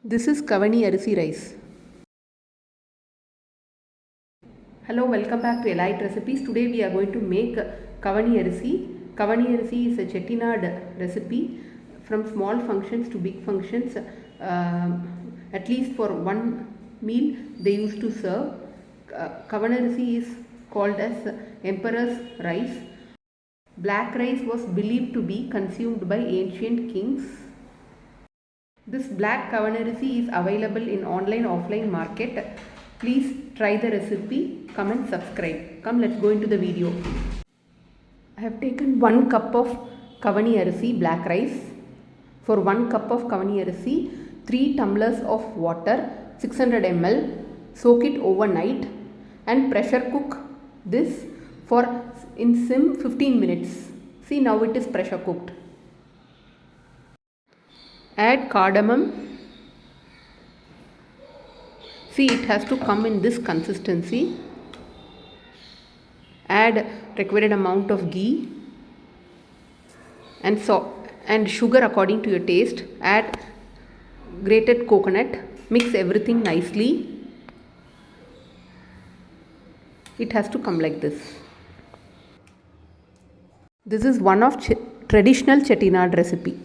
This is Kavuni Arisi rice. Hello, welcome back to Elite Recipes. Today we are going to make Kavuni Arisi. Kavuni Arisi is a chettinad recipe. From small functions to big functions, at least for one meal they used to serve. Kavuni Arisi is called as Emperor's rice. Black rice was believed to be consumed by ancient kings. This black Kavuni Arisi is available in online offline market. Please try the recipe, comment, subscribe. Come, let's go into the video. I have taken 1 cup of Kavuni Arisi black rice. For 1 cup of Kavuni Arisi, 3 tumblers of water, 600 ml. Soak it overnight and pressure cook this for in sim 15 minutes. See, now it is pressure cooked. Add cardamom. See, it has to come in this consistency. Add required amount of ghee and sugar according to your taste. Add grated coconut. Mix everything nicely. It has to come like this. This is one of traditional chettinad recipe.